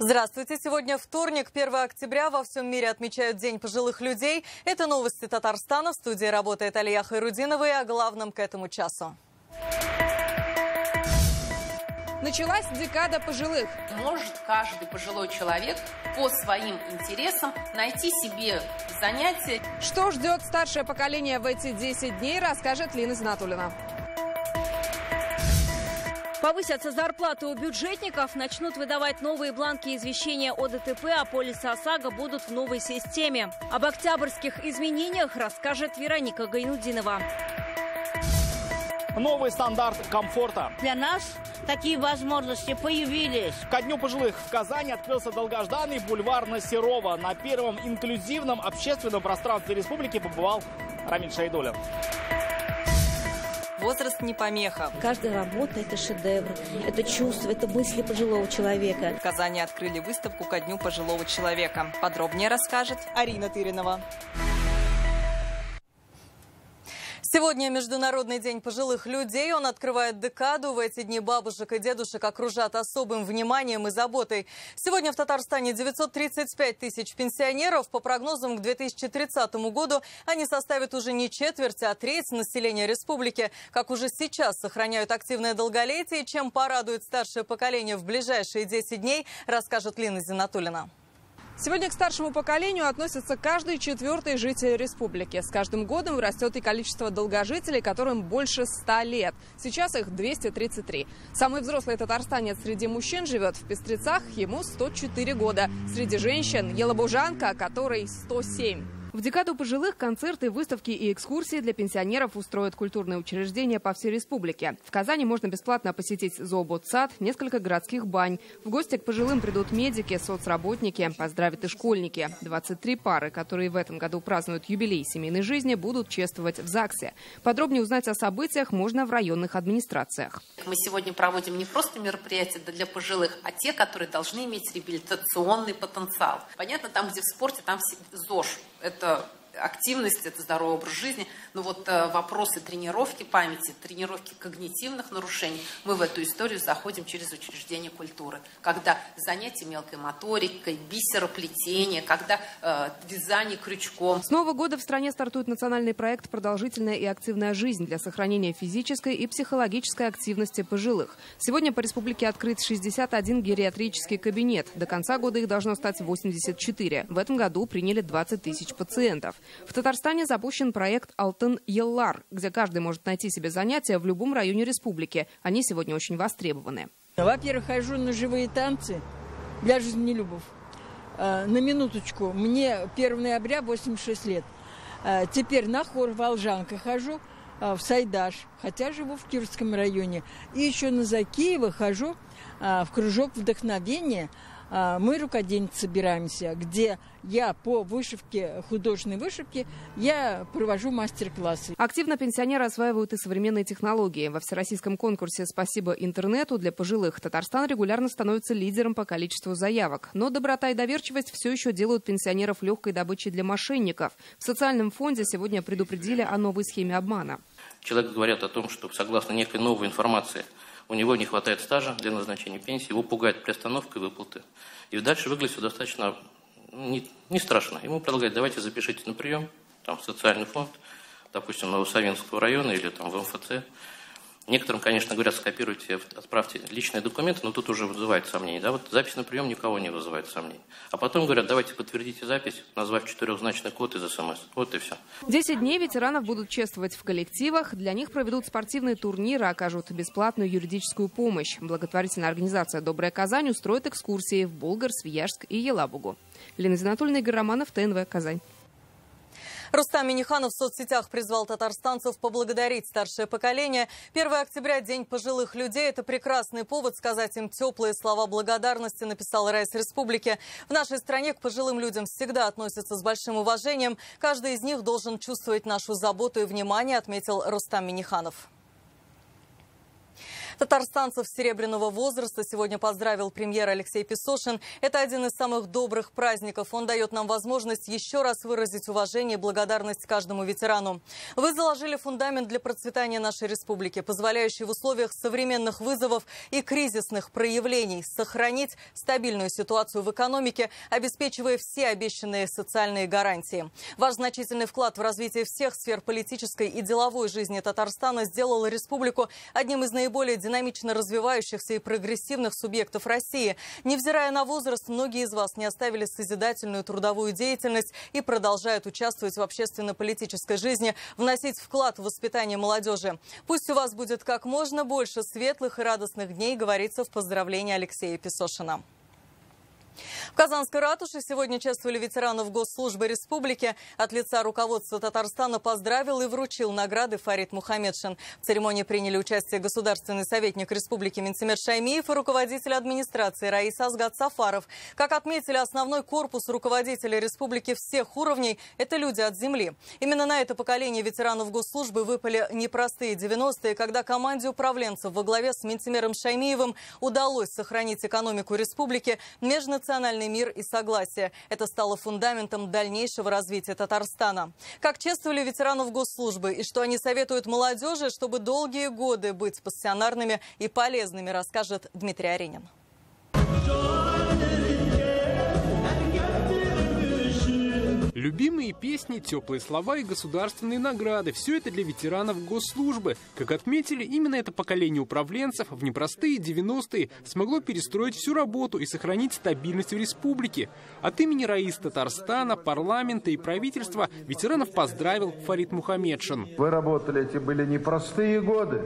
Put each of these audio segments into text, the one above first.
Здравствуйте. Сегодня вторник, 1 октября. Во всем мире отмечают День пожилых людей. Это новости Татарстана. В студии работает Алия Хайрудинова и о главном к этому часу. Началась декада пожилых. Может каждый пожилой человек по своим интересам найти себе занятие. Что ждет старшее поколение в эти 10 дней, расскажет Лина Зинатуллина. Повысятся зарплаты у бюджетников, начнут выдавать новые бланки извещения о ДТП, а полисы ОСАГО будут в новой системе. Об октябрьских изменениях расскажет Вероника Гайнудинова. Новый стандарт комфорта. Для нас такие возможности появились. Ко дню пожилых в Казани открылся долгожданный бульвар на Серова. На первом инклюзивном общественном пространстве республики побывал Рамиль Шайдуллин. Возраст не помеха. Каждая работа – это шедевр, это чувство, это мысли пожилого человека. В Казани открыли выставку ко дню пожилого человека. Подробнее расскажет Арина Тыринова. Сегодня Международный день пожилых людей. Он открывает декаду. В эти дни бабушек и дедушек окружат особым вниманием и заботой. Сегодня в Татарстане 935 тысяч пенсионеров. По прогнозам, к 2030 году они составят уже не четверть, а треть населения республики. Как уже сейчас сохраняют активное долголетие, чем порадует старшее поколение в ближайшие 10 дней, расскажет Лина Зинатуллина. Сегодня к старшему поколению относится каждый четвертый житель республики. С каждым годом растет и количество долгожителей, которым больше 100 лет. Сейчас их 233. Самый взрослый татарстанец среди мужчин живет в Пестрецах, ему 104 года. Среди женщин – елабужанка, которой 107. В декаду пожилых концерты, выставки и экскурсии для пенсионеров устроят культурные учреждения по всей республике. В Казани можно бесплатно посетить зооботсад, несколько городских бань. В гости к пожилым придут медики, соцработники, поздравят и школьники. 23 пары, которые в этом году празднуют юбилей семейной жизни, будут чествовать в ЗАГСе. Подробнее узнать о событиях можно в районных администрациях. Мы сегодня проводим не просто мероприятия для пожилых, а те, которые должны иметь реабилитационный потенциал. Понятно, там, где в спорте, там ЗОЖ. Это активность, это здоровый образ жизни. Но вот вопросы тренировки памяти, тренировки когнитивных нарушений, мы в эту историю заходим через учреждение культуры. Когда занятия мелкой моторикой, бисероплетение, когда вязание крючком. С Нового года в стране стартует национальный проект «Продолжительная и активная жизнь» для сохранения физической и психологической активности пожилых. Сегодня по республике открыт 61 гериатрический кабинет. До конца года их должно стать 84. В этом году приняли 20 тысяч пациентов. В Татарстане запущен проект «Алтын-Еллар», где каждый может найти себе занятия в любом районе республики. Они сегодня очень востребованы. Во-первых, хожу на живые танцы для жизнелюбов. На минуточку, мне 1 ноября 86 лет. Теперь на хор «Волжанка» хожу, в Сайдаш, хотя живу в Кировском районе. И еще на Закиево хожу в кружок вдохновения. Мы рукодельницы собираемся, где я по вышивке, художественной вышивке, я провожу мастер-классы. Активно пенсионеры осваивают и современные технологии. Во всероссийском конкурсе «Спасибо интернету» для пожилых Татарстан регулярно становится лидером по количеству заявок. Но доброта и доверчивость все еще делают пенсионеров легкой добычей для мошенников. В социальном фонде сегодня предупредили о новой схеме обмана. Человек говорит о том, что согласно некой новой информации, у него не хватает стажа для назначения пенсии, его пугает приостановка выплаты. И дальше выглядит все достаточно не страшно. Ему предлагают: давайте запишите на прием там, в социальный фонд, допустим, Новосавинского района или там, в МФЦ. Некоторым, конечно, говорят: скопируйте, отправьте личные документы, но тут уже вызывает сомнения. Да? Вот запись на прием никого не вызывает сомнений. А потом говорят: давайте подтвердите запись, назвав 4-значный код из СМС. Вот и все. 10 дней ветеранов будут чествовать в коллективах. Для них проведут спортивные турниры, окажут бесплатную юридическую помощь. Благотворительная организация «Добрая Казань» устроит экскурсии в Болгар, Свияжск и Елабугу. Лина Зинатуллина, Игорь Романов, ТНВ, Казань. Рустам Минниханов в соцсетях призвал татарстанцев поблагодарить старшее поколение. 1 октября – День пожилых людей. Это прекрасный повод сказать им теплые слова благодарности, написал Райс Республики. В нашей стране к пожилым людям всегда относятся с большим уважением. Каждый из них должен чувствовать нашу заботу и внимание, отметил Рустам Минниханов. Татарстанцев серебряного возраста сегодня поздравил премьер Алексей Песошин. Это один из самых добрых праздников. Он дает нам возможность еще раз выразить уважение и благодарность каждому ветерану. Вы заложили фундамент для процветания нашей республики, позволяющий в условиях современных вызовов и кризисных проявлений сохранить стабильную ситуацию в экономике, обеспечивая все обещанные социальные гарантии. Ваш значительный вклад в развитие всех сфер политической и деловой жизни Татарстана сделал республику одним из наиболее динамично развивающихся и прогрессивных субъектов России. Невзирая на возраст, многие из вас не оставили созидательную трудовую деятельность и продолжают участвовать в общественно-политической жизни, вносить вклад в воспитание молодежи. Пусть у вас будет как можно больше светлых и радостных дней, говорится в поздравлении Алексея Песошина. В Казанской ратуше сегодня чествовали ветеранов госслужбы республики. От лица руководства Татарстана поздравил и вручил награды Фарид Мухаммедшин. В церемонии приняли участие государственный советник республики Минтимер Шаймиев и руководитель администрации Раис Асгат Сафаров. Как отметили, основной корпус руководителей республики всех уровней – это люди от земли. Именно на это поколение ветеранов госслужбы выпали непростые 90-е, когда команде управленцев во главе с Минтимером Шаймиевым удалось сохранить экономику республики, межнациональный мир и согласие. Это стало фундаментом дальнейшего развития Татарстана. Как чествовали ветеранов госслужбы и что они советуют молодежи, чтобы долгие годы быть пассионарными и полезными, расскажет Дмитрий Аренин. Любимые песни, теплые слова и государственные награды – все это для ветеранов госслужбы. Как отметили, именно это поколение управленцев в непростые 90-е смогло перестроить всю работу и сохранить стабильность в республике. От имени Раис Татарстана, парламента и правительства ветеранов поздравил Фарид Мухаммедшин. Вы работали, эти были непростые годы.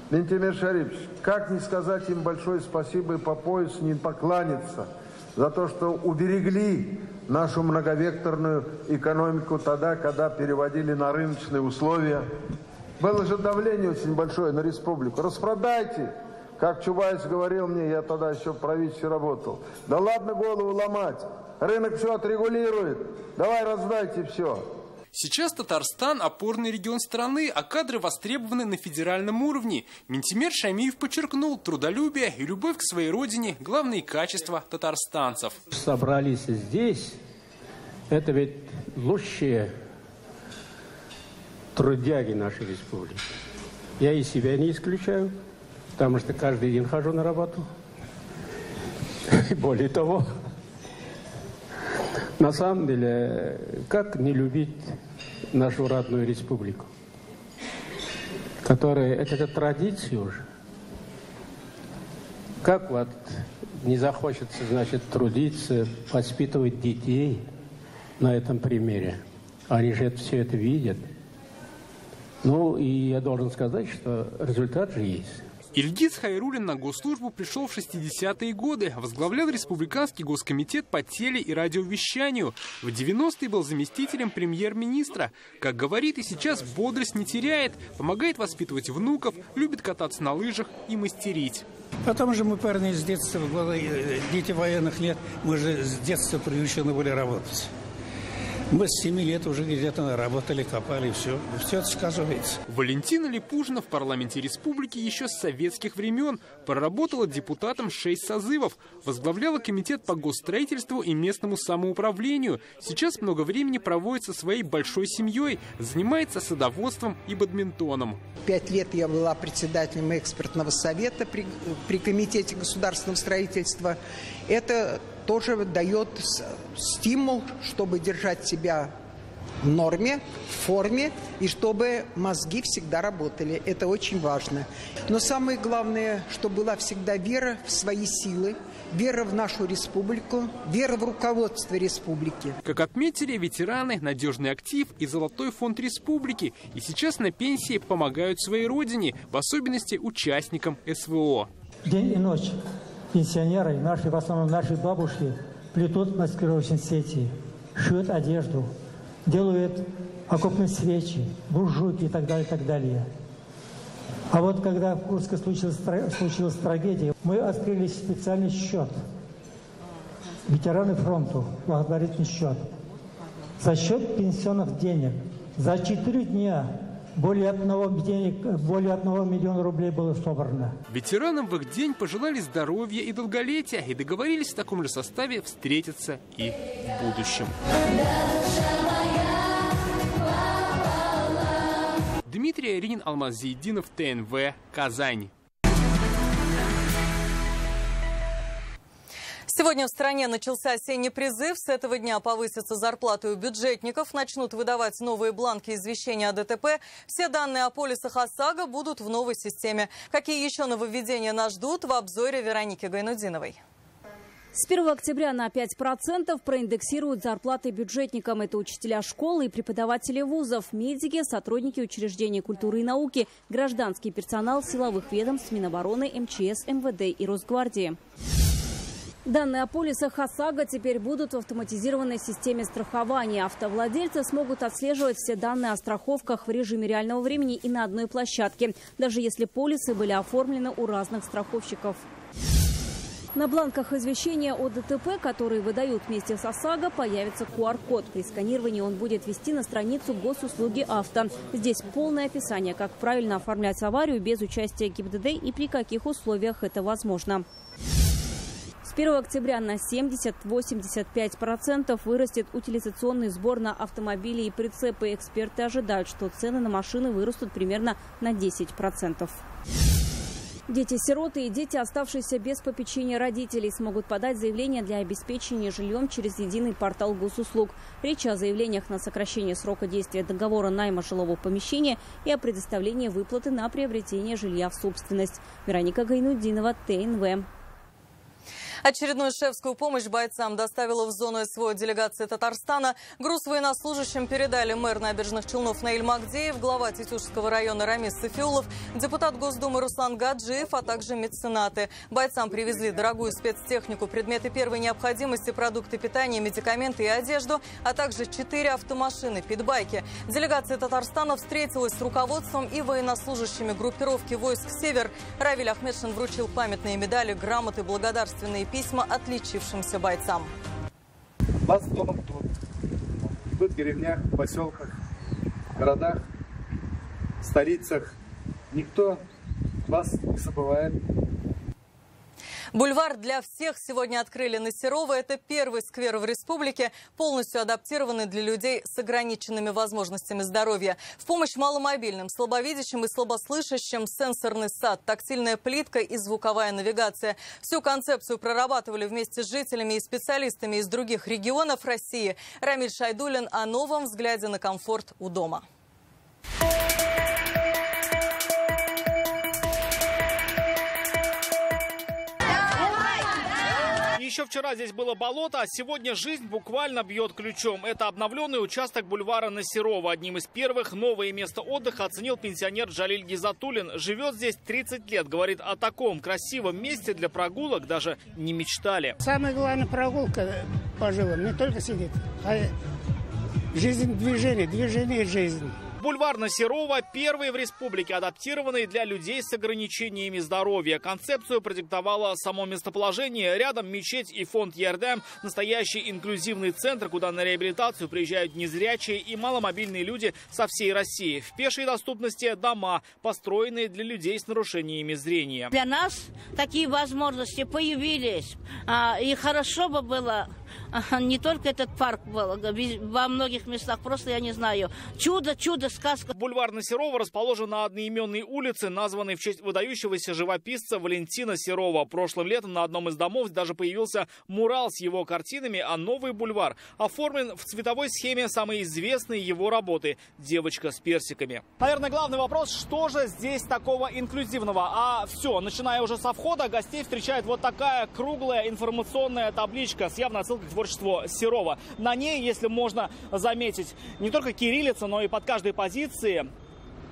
Минтимер Шарипович, как не сказать им большое спасибо и по поясу не покланяться за то, что уберегли нашу многовекторную экономику тогда, когда переводили на рыночные условия. Было же давление очень большое на республику. Распродайте, как Чубайс говорил мне, я тогда еще в правительстве работал. Да ладно голову ломать, рынок все отрегулирует, давай раздайте все. Сейчас Татарстан – опорный регион страны, а кадры востребованы на федеральном уровне. Минтимер Шаймиев подчеркнул, трудолюбие и любовь к своей родине – главные качества татарстанцев. Собрались здесь, это ведь лучшие трудяги нашей республики. Я и себя не исключаю, потому что каждый день хожу на работу. И более того, на самом деле, как не любить нашу родную республику, которая, это традиция уже. Как вот не захочется, значит, трудиться, воспитывать детей на этом примере. Они же все это видят. Ну, и я должен сказать, что результат же есть. Ильгиз Хайруллин на госслужбу пришел в 60-е годы, возглавлял Республиканский госкомитет по теле- и радиовещанию. В 90-е был заместителем премьер-министра. Как говорит, и сейчас бодрость не теряет, помогает воспитывать внуков, любит кататься на лыжах и мастерить. Потому что мы парни с детства, дети военных лет, мы же с детства приучены были работать. Мы с 7 лет уже где-то работали, копали, все это сказывается. Валентина Липужина в парламенте республики еще с советских времен. Проработала депутатом 6 созывов. Возглавляла комитет по госстроительству и местному самоуправлению. Сейчас много времени проводит со своей большой семьей. Занимается садоводством и бадминтоном. 5 лет я была председателем экспертного совета при комитете государственного строительства. Это тоже дает стимул, чтобы держать себя в норме, в форме, и чтобы мозги всегда работали. Это очень важно. Но самое главное, чтобы была всегда вера в свои силы, вера в нашу республику, вера в руководство республики. Как отметили ветераны, надежный актив и золотой фонд республики. И сейчас на пенсии помогают своей родине, в особенности участникам СВО. День и ночь пенсионеры, в основном наши бабушки, плетут маскировочные сети, шьют одежду, делают окопные свечи, буржуйки и так далее, и так далее. А вот когда в Курске случилась трагедия, мы открыли специальный счет. Ветераны фронту, благотворительный счет. За счет пенсионных денег за 4 дня более 1 миллиона рублей было собрано. Ветеранам в их день пожелали здоровья и долголетия и договорились в таком же составе встретиться и в будущем. Дмитрий Аринин, Алмаз Зейдинов, ТНВ, Казань. Сегодня в стране начался осенний призыв. С этого дня повысятся зарплаты у бюджетников, начнут выдавать новые бланки извещения о ДТП. Все данные о полисах ОСАГО будут в новой системе. Какие еще нововведения нас ждут, в обзоре Вероники Гайнутдиновой. С 1 октября на 5% проиндексируют зарплаты бюджетникам. Это учителя школ и преподаватели вузов, медики, сотрудники учреждений культуры и науки, гражданский персонал силовых ведомств, Минобороны, МЧС, МВД и Росгвардии. Данные о полисах ОСАГО теперь будут в автоматизированной системе страхования. Автовладельцы смогут отслеживать все данные о страховках в режиме реального времени и на одной площадке, даже если полисы были оформлены у разных страховщиков. На бланках извещения о ДТП, которые выдают вместе с ОСАГО, появится QR-код. При сканировании он будет вести на страницу госуслуги авто. Здесь полное описание, как правильно оформлять аварию без участия ГИБДД и при каких условиях это возможно. С 1 октября на 70-85% вырастет утилизационный сбор на автомобили и прицепы. Эксперты ожидают, что цены на машины вырастут примерно на 10%. Дети-сироты и дети, оставшиеся без попечения родителей, смогут подать заявление для обеспечения жильем через единый портал госуслуг. Речь о заявлениях на сокращение срока действия договора найма жилого помещения и о предоставлении выплаты на приобретение жилья в собственность. Вероника Гайнутдинова, ТНВ. Очередную шефскую помощь бойцам доставила в зону СВО делегация Татарстана. Груз военнослужащим передали мэр Набережных Челнов Наиль Магдеев, глава Тетюшского района Рамис Сафиулов, депутат Госдумы Руслан Гаджиев, а также меценаты. Бойцам привезли дорогую спецтехнику, предметы первой необходимости, продукты питания, медикаменты и одежду, а также 4 автомашины, питбайки. Делегация Татарстана встретилась с руководством и военнослужащими группировки войск «Север». Равиль Ахмедшин вручил памятные медали, грамоты, благодарственные письма отличившимся бойцам. Вас дома тут, в деревнях, в поселках, в городах, в столицах. Никто вас не забывает. Бульвар для всех сегодня открыли на Серова. Это первый сквер в республике, полностью адаптированный для людей с ограниченными возможностями здоровья. В помощь маломобильным, слабовидящим и слабослышащим сенсорный сад, тактильная плитка и звуковая навигация. Всю концепцию прорабатывали вместе с жителями и специалистами из других регионов России. Рамиль Шайдуллин о новом взгляде на комфорт у дома. Еще вчера здесь было болото, а сегодня жизнь буквально бьет ключом. Это обновленный участок бульвара на Серова. Одним из первых новое место отдыха оценил пенсионер Джалиль Гизатуллин. Живет здесь 30 лет. Говорит, о таком красивом месте для прогулок даже не мечтали. Самая главная прогулка по жилам не только сидит, а жизнь движение, движение жизни. Бульвар на Серова – первый в республике, адаптированный для людей с ограничениями здоровья. Концепцию продиктовало само местоположение. Рядом мечеть и фонд Ярдем – настоящий инклюзивный центр, куда на реабилитацию приезжают незрячие и маломобильные люди со всей России. В пешей доступности дома, построенные для людей с нарушениями зрения. Для нас такие возможности появились. И хорошо бы было, не только этот парк был, во многих местах, просто я не знаю. Чудо, сказка. Бульвар на Серова расположен на одноименной улице, названной в честь выдающегося живописца Валентина Серова. Прошлым летом на одном из домов даже появился мурал с его картинами, а новый бульвар оформлен в цветовой схеме самой известной его работы «Девочка с персиками». Наверное, главный вопрос, что же здесь такого инклюзивного? А все, начиная уже со входа, гостей встречает вот такая круглая информационная табличка с явной отсылкой к творчеству Серова. На ней, если можно заметить, не только кириллица, но и под каждой позиции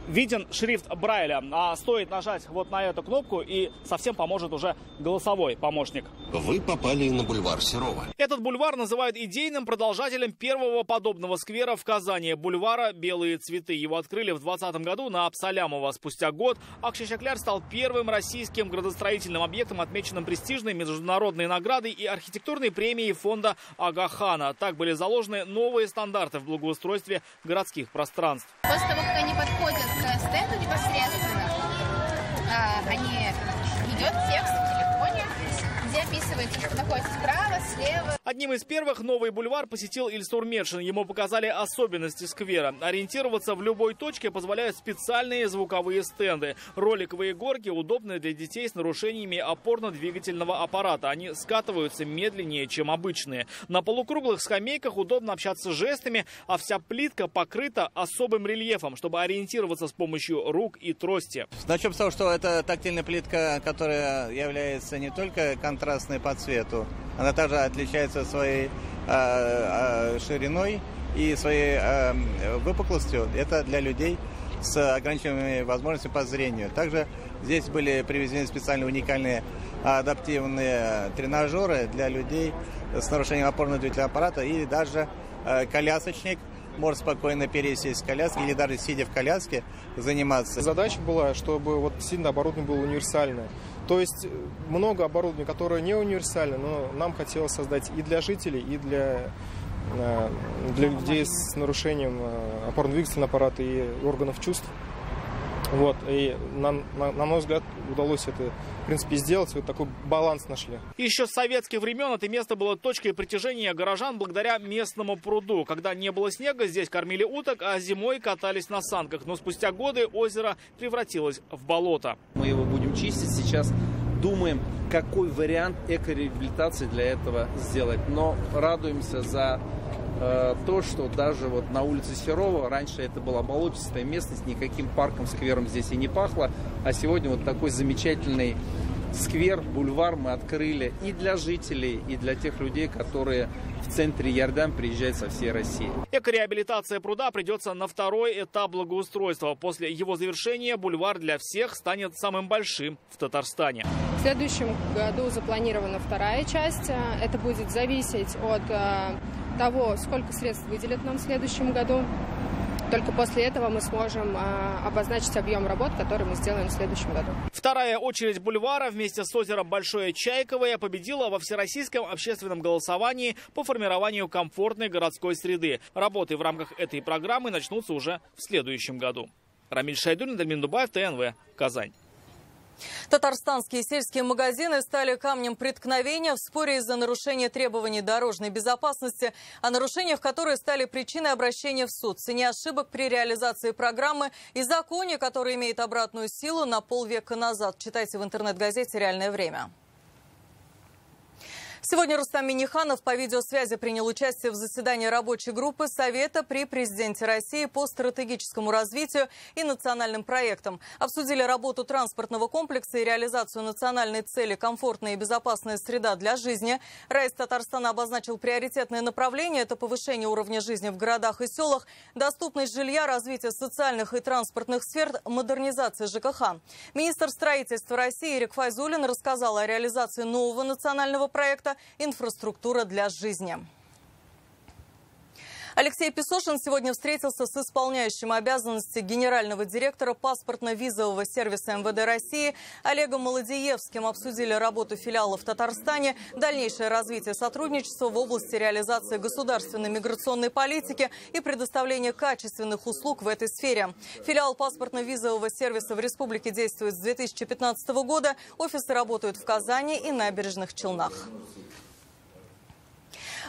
виден шрифт Брайля. А стоит нажать вот на эту кнопку, и совсем поможет уже голосовой помощник. Вы попали на бульвар Серова. Этот бульвар называют идейным продолжателем первого подобного сквера в Казани. Бульвара «Белые цветы». Его открыли в 2020 году на Абсалямова. Спустя год Акшишакляр стал первым российским градостроительным объектом, отмеченным престижной международной наградой и архитектурной премией фонда Агахана. Так были заложены новые стандарты в благоустройстве городских пространств. После того, как они подходят к стенду непосредственно, идет текст в телефоне, где описывается, что находится справа, слева. Одним из первых новый бульвар посетил Ильсур Метшин. Ему показали особенности сквера. Ориентироваться в любой точке позволяют специальные звуковые стенды. Роликовые горки удобны для детей с нарушениями опорно-двигательного аппарата. Они скатываются медленнее, чем обычные. На полукруглых скамейках удобно общаться жестами, а вся плитка покрыта особым рельефом, чтобы ориентироваться с помощью рук и трости. Начнем с того, что это тактильная плитка, которая является не только контрастной по цвету, она также отличается своей шириной и своей выпуклостью. Это для людей с ограниченными возможностями по зрению. Также здесь были привезены специальные уникальные адаптивные тренажеры для людей с нарушением опорно-двигательного аппарата, и даже колясочник может спокойно пересесть в коляске или даже сидя в коляске заниматься. Задача была, чтобы вот сильно оборудование было универсальное. То есть много оборудования, которое не универсально, но нам хотелось создать и для жителей, и для людей с нарушением опорно-двигательного аппарата и органов чувств. Вот, и на мой взгляд, удалось это, в принципе, сделать. Вот такой баланс нашли. Еще с советских времен это место было точкой притяжения горожан благодаря местному пруду. Когда не было снега, здесь кормили уток, а зимой катались на санках. Но спустя годы озеро превратилось в болото. Мы его будем чистить сейчас. Думаем, какой вариант экореабилитации для этого сделать. Но радуемся за то, что даже вот на улице Серова раньше это была болотистая местность, никаким парком, сквером здесь и не пахло. А сегодня вот такой замечательный сквер, бульвар мы открыли и для жителей, и для тех людей, которые в центре Иордан приезжают со всей России. Экореабилитация пруда придется на второй этап благоустройства. После его завершения бульвар для всех станет самым большим в Татарстане. В следующем году запланирована вторая часть. Это будет зависеть от того, сколько средств выделят нам в следующем году. Только после этого мы сможем обозначить объем работ, который мы сделаем в следующем году. Вторая очередь бульвара вместе с озером Большое Чайковое победила во всероссийском общественном голосовании по формированию комфортной городской среды. Работы в рамках этой программы начнутся уже в следующем году. Рамиль Шайдуллин, Дальмин Дубаев, ТНВ, Казань. Татарстанские сельские магазины стали камнем преткновения в споре из-за нарушения требований дорожной безопасности, о нарушениях, которые стали причиной обращения в суд, цене ошибок при реализации программы и законе, который имеет обратную силу на полвека назад. Читайте в интернет-газете «Реальное время». Сегодня Рустам Минниханов по видеосвязи принял участие в заседании рабочей группы Совета при президенте России по стратегическому развитию и национальным проектам. Обсудили работу транспортного комплекса и реализацию национальной цели «Комфортная и безопасная среда для жизни». Раис Татарстана обозначил приоритетные направления – это повышение уровня жизни в городах и селах, доступность жилья, развитие социальных и транспортных сфер, модернизация ЖКХ. Министр строительства России Ирик Файзуллин рассказал о реализации нового национального проекта «Инфраструктура для жизни». Алексей Песошин сегодня встретился с исполняющим обязанности генерального директора паспортно-визового сервиса МВД России Олегом Молодеевским. Обсудили работу филиала в Татарстане, дальнейшее развитие сотрудничества в области реализации государственной миграционной политики и предоставления качественных услуг в этой сфере. Филиал паспортно-визового сервиса в республике действует с 2015 года. Офисы работают в Казани и Набережных Челнах.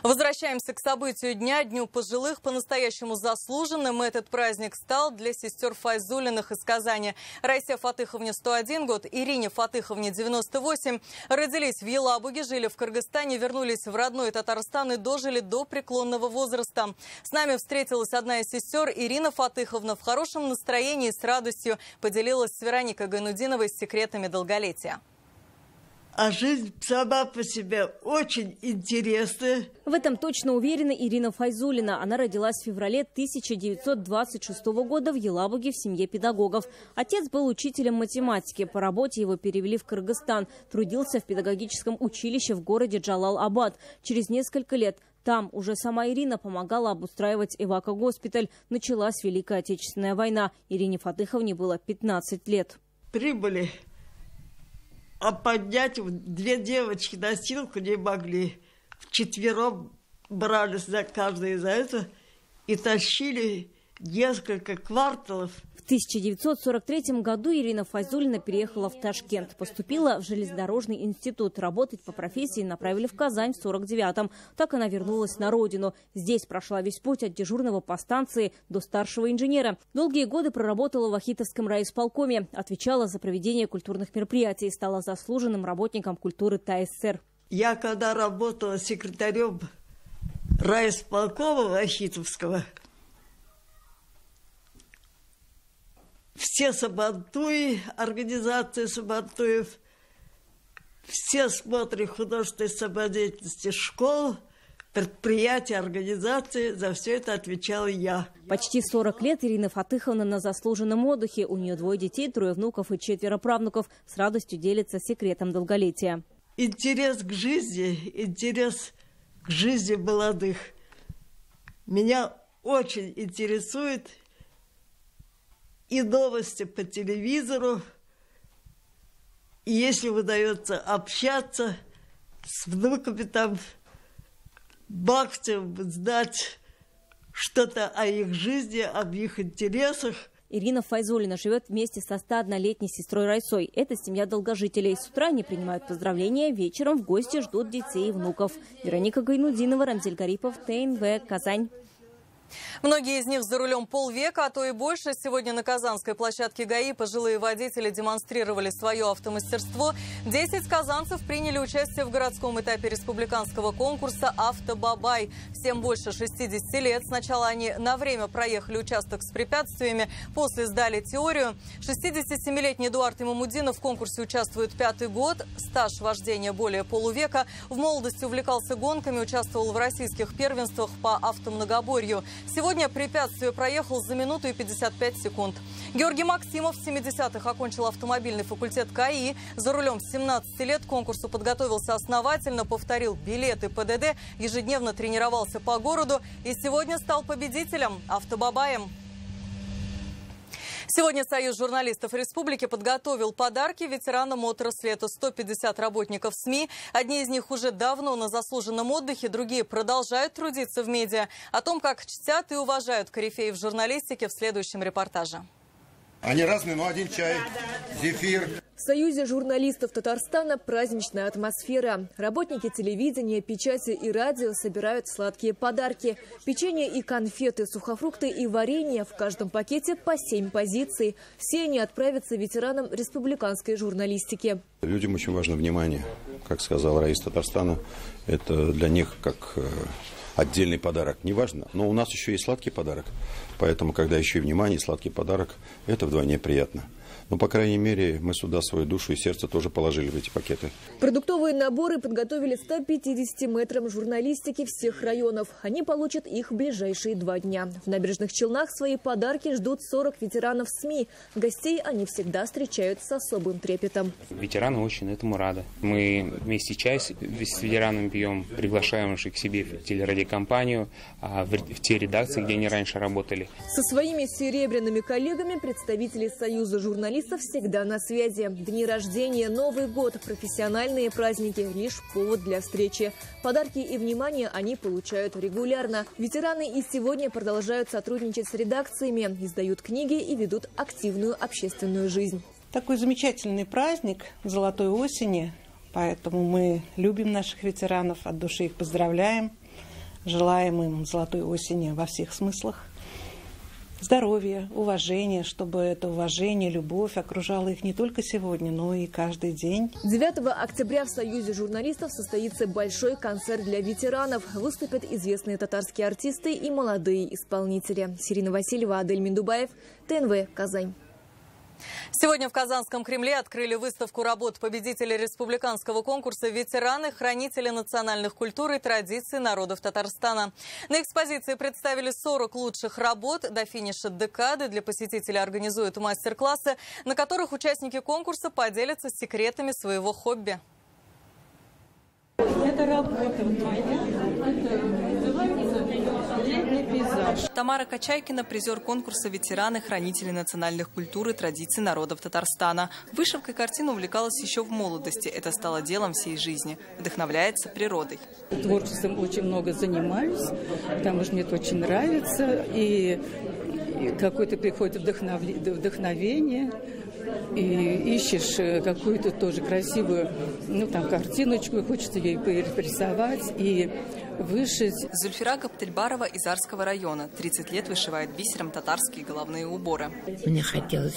Возвращаемся к событию дня, Дню пожилых. По-настоящему заслуженным этот праздник стал для сестер Файзуллиных из Казани. Раисе Фатыховне 101 год, Ирине Фатыховне 98. Родились в Елабуге, жили в Кыргызстане, вернулись в родной Татарстан и дожили до преклонного возраста. С нами встретилась одна из сестер, Ирина Фатыховна. В хорошем настроении и с радостью поделилась с Вероникой Гайнудиновой секретами долголетия. А жизнь сама по себе очень интересная. В этом точно уверена Ирина Файзуллина. Она родилась в феврале 1926 года в Елабуге в семье педагогов. Отец был учителем математики. По работе его перевели в Кыргызстан. Трудился в педагогическом училище в городе Джалал-Абад. Через несколько лет там уже сама Ирина помогала обустраивать эвако-госпиталь. Началась Великая Отечественная война. Ирине Фатыховне было 15 лет. Прибыли. А поднять две девочки носилку не могли. Вчетвером брались за каждое за это и тащили несколько кварталов. В 1943 году Ирина Файзуллина переехала в Ташкент. Поступила в железнодорожный институт. Работать по профессии направили в Казань в 1949-м. Так она вернулась на родину. Здесь прошла весь путь от дежурного по станции до старшего инженера. Долгие годы проработала в Ахитовском райисполкоме. Отвечала за проведение культурных мероприятий. Стала заслуженным работником культуры ТАССР. Я когда работала секретарем райисполкома Ахитовского, все сабантуи, организации сабантуев, все смотры художественной самодеятельности школ, предприятия, организации, за все это отвечала я. Почти 40 лет Ирина Фатыховна на заслуженном отдыхе. У нее 2 детей, 3 внуков и 4 правнуков. С радостью делится секретом долголетия. Интерес к жизни молодых меня очень интересует. И новости по телевизору, и если удается общаться с внуками, там максимум знать что-то о их жизни, об их интересах. Ирина Файзуллина живет вместе со 101-летней сестрой Райсой. Это семья долгожителей. С утра они принимают поздравления, вечером в гости ждут детей и внуков. Вероника Гайнудинова, Рамзель Гарипов, ТНВ, Казань. Многие из них за рулем полвека, а то и больше. Сегодня на Казанской площадке ГАИ пожилые водители демонстрировали свое автомастерство. 10 казанцев приняли участие в городском этапе республиканского конкурса «Автобабай». Всем больше 60 лет. Сначала они на время проехали участок с препятствиями, после сдали теорию. 67-летний Эдуард Имамудинов в конкурсе участвует 5-й год. Стаж вождения более полувека. В молодости увлекался гонками, участвовал в российских первенствах по автомногоборью. Сегодня препятствие проехал за минуту и 55 секунд. Георгий Максимов в 70-х окончил автомобильный факультет КАИ. За рулем с 17 лет к конкурсу подготовился основательно, повторил билеты ПДД, ежедневно тренировался по городу и сегодня стал победителем, автобабаем. Сегодня Союз журналистов Республики подготовил подарки ветеранам отрасли. Это 150 работников СМИ. Одни из них уже давно на заслуженном отдыхе, другие продолжают трудиться в медиа. О том, как чтят и уважают корифеев журналистики, в следующем репортаже. Они разные, но один чай, зефир. В Союзе журналистов Татарстана праздничная атмосфера. Работники телевидения, печати и радио собирают сладкие подарки. Печенье и конфеты, сухофрукты и варенье. В каждом пакете по 7 позиций. Все они отправятся ветеранам республиканской журналистики. Людям очень важно внимание. Как сказал Раис Татарстана, это для них как отдельный подарок. Неважно, но у нас еще есть сладкий подарок. Поэтому, когда еще и внимание, сладкий подарок, это вдвойне приятно. Но, по крайней мере, мы сюда свою душу и сердце тоже положили в эти пакеты. Продуктовые наборы подготовили 150 мэтрам журналистики всех районов. Они получат их в ближайшие 2 дня. В Набережных Челнах свои подарки ждут 40 ветеранов СМИ. Гостей они всегда встречают с особым трепетом. Ветераны очень этому рады. Мы вместе чай с ветеранами пьем, приглашаем их к себе в телерадиокомпанию, в те редакции, где они раньше работали. Со своими серебряными коллегами представители Союза журналистов всегда на связи. Дни рождения, Новый год, профессиональные праздники – лишь повод для встречи. Подарки и внимание они получают регулярно. Ветераны и сегодня продолжают сотрудничать с редакциями, издают книги и ведут активную общественную жизнь. Такой замечательный праздник золотой осени, поэтому мы любим наших ветеранов, от души их поздравляем, желаем им золотой осени во всех смыслах. Здоровья, уважения, чтобы это уважение, любовь окружала их не только сегодня, но и каждый день. 9 октября в Союзе журналистов состоится большой концерт для ветеранов. Выступят известные татарские артисты и молодые исполнители. Сирина Васильева, Адель Миндубаев, ТНВ, Казань. Сегодня в Казанском Кремле открыли выставку работ победителей республиканского конкурса «Ветераны, хранители национальных культур и традиций народов Татарстана». На экспозиции представили 40 лучших работ. До финиша декады для посетителей организуют мастер-классы, на которых участники конкурса поделятся секретами своего хобби. Это работа Тамара Качайкина – призер конкурса «Ветераны, хранители национальных культур и традиций народов Татарстана». Вышивкой картин увлекалась еще в молодости. Это стало делом всей жизни. Вдохновляется природой. Творчеством очень много занимаюсь, потому что мне это очень нравится. И и какое-то приходит вдохновение, и ищешь какую-то тоже красивую, картиночку, хочется ее порисовать и вышить. Зульфира Гаптельбарова из Арского района. 30 лет вышивает бисером татарские головные уборы. Мне хотелось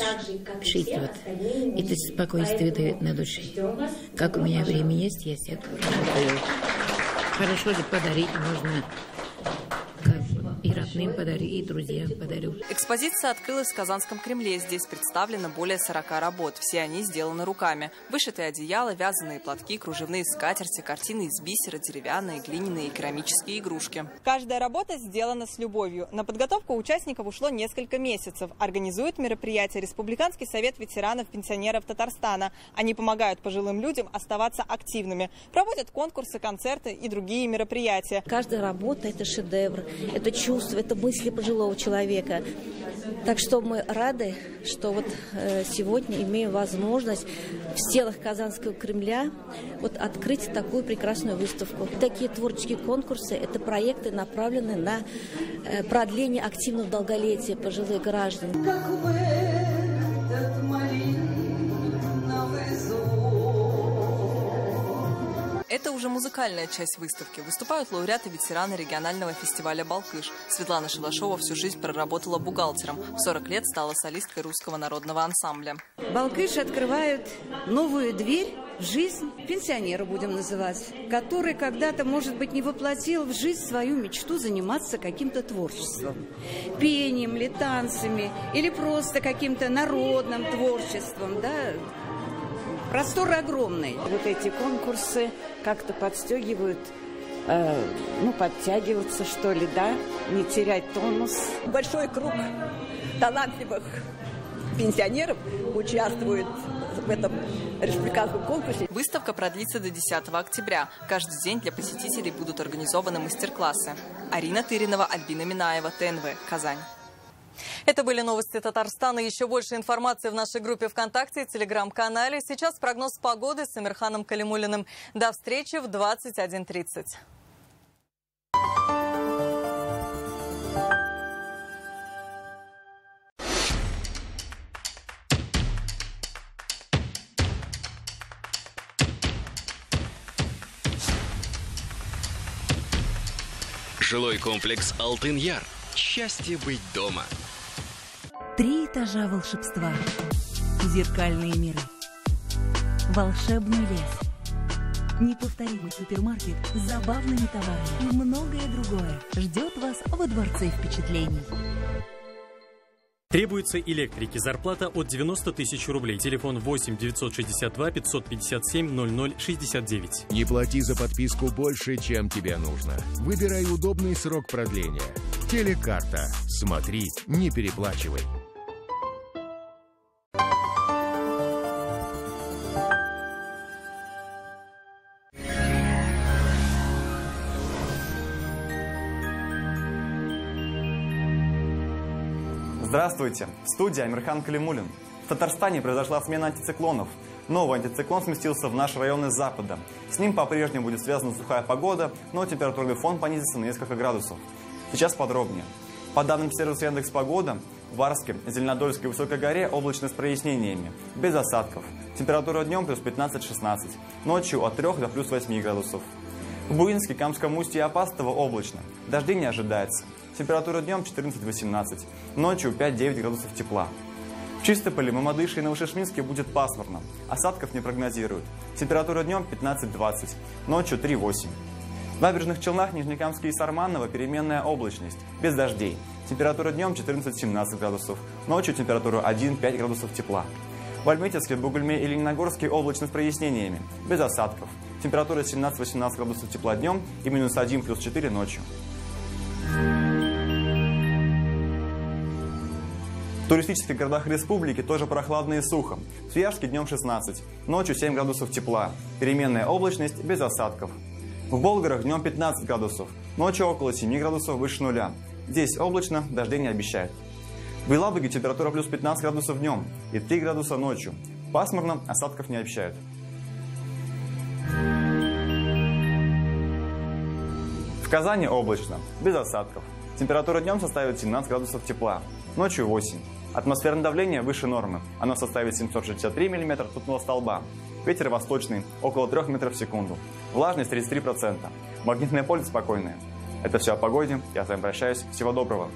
шить это спокойствие дает на душе. Как у меня время есть, я себе работаю. Хорошо же подарить можно. И родным подарю, и друзьям подарю. Экспозиция открылась в Казанском Кремле. Здесь представлено более 40 работ. Все они сделаны руками. Вышитые одеяла, вязаные платки, кружевные скатерти, картины из бисера, деревянные, глиняные и керамические игрушки. Каждая работа сделана с любовью. На подготовку участников ушло несколько месяцев. Организует мероприятие Республиканский совет ветеранов-пенсионеров Татарстана. Они помогают пожилым людям оставаться активными. Проводят конкурсы, концерты и другие мероприятия. Каждая работа – это шедевр, это чувство, это мысли пожилого человека. Так что мы рады, что сегодня имеем возможность в стенах Казанского Кремля открыть такую прекрасную выставку. Такие творческие конкурсы – это проекты, направленные на продление активного долголетия пожилых граждан. Это уже музыкальная часть выставки. Выступают лауреаты-ветераны регионального фестиваля «Балкыш». Светлана Шалашова всю жизнь проработала бухгалтером. В 40 лет стала солисткой русского народного ансамбля. «Балкыш» открывают новую дверь в жизнь пенсионера, будем называть, который когда-то, может быть, не воплотил в жизнь свою мечту заниматься каким-то творчеством. Пением ли, танцами или просто каким-то народным творчеством, да? Простор огромный. Эти конкурсы как-то подстегивают, подтягиваться, что ли, да, не терять тонус. Большой круг талантливых пенсионеров участвует в этом республиканском конкурсе. Выставка продлится до 10 октября. Каждый день для посетителей будут организованы мастер-классы. Арина Тыринова, Альбина Минаева, ТНВ, Казань. Это были новости Татарстана. Еще больше информации в нашей группе ВКонтакте и Телеграм-канале. Сейчас прогноз погоды с Амирханом Калимуллиным. До встречи в 21:30. Жилой комплекс «Алтын-Яр». Счастье быть дома. 3 этажа волшебства. Зеркальные миры. Волшебный лес. Неповторимый супермаркет с забавными товарами и многое другое ждет вас во дворце впечатлений. Требуются электрики. Зарплата от 90 тысяч рублей. Телефон 8 962 557 0069. Не плати за подписку больше, чем тебе нужно. Выбирай удобный срок продления. Телекарта. Смотри, не переплачивай. Здравствуйте! В студии Амирхан Калимуллин. В Татарстане произошла смена антициклонов. Новый антициклон сместился в наш район из запада. С ним по-прежнему будет связана сухая погода, но температурный фон понизится на несколько градусов. Сейчас подробнее. По данным сервиса Яндекс.Погода, в Арске, Зеленодольской и Высокой горе облачно с прояснениями, без осадков. Температура днем плюс 15-16, ночью от 3 до плюс 8 градусов. В Буинске, Камском устье и Апастово облачно, дождей не ожидается. Температура днем 14-18, ночью 5-9 градусов тепла. В Чистополе, Мамадыше и Новошишминске будет пасмурно, осадков не прогнозируют. Температура днем 15-20, ночью 3-8. В Набережных Челнах, Нижнекамске и Сарманово переменная облачность, без дождей. Температура днем 14-17 градусов, ночью температура 1-5 градусов тепла. В Альметьевске, Бугульме и Лениногорске облачно с прояснениями, без осадков. Температура 17-18 градусов тепла днем и минус 1 плюс 4 ночью. В туристических городах республики тоже прохладно и сухо. В Свияжске днем 16, ночью 7 градусов тепла, переменная облачность без осадков. В Болгарах днем 15 градусов, ночью около 7 градусов выше нуля. Здесь облачно, дождей не обещают. В Елабуге температура плюс 15 градусов днем и 3 градуса ночью. Пасмурно, осадков не обещают. В Казани облачно, без осадков. Температура днем составит 17 градусов тепла, ночью 8. Атмосферное давление выше нормы, оно составит 763 мм ртутного столба. Ветер восточный, около 3 метров в секунду. Влажность 33%. Магнитное поле спокойное. Это все о погоде. Я с вами прощаюсь. Всего доброго.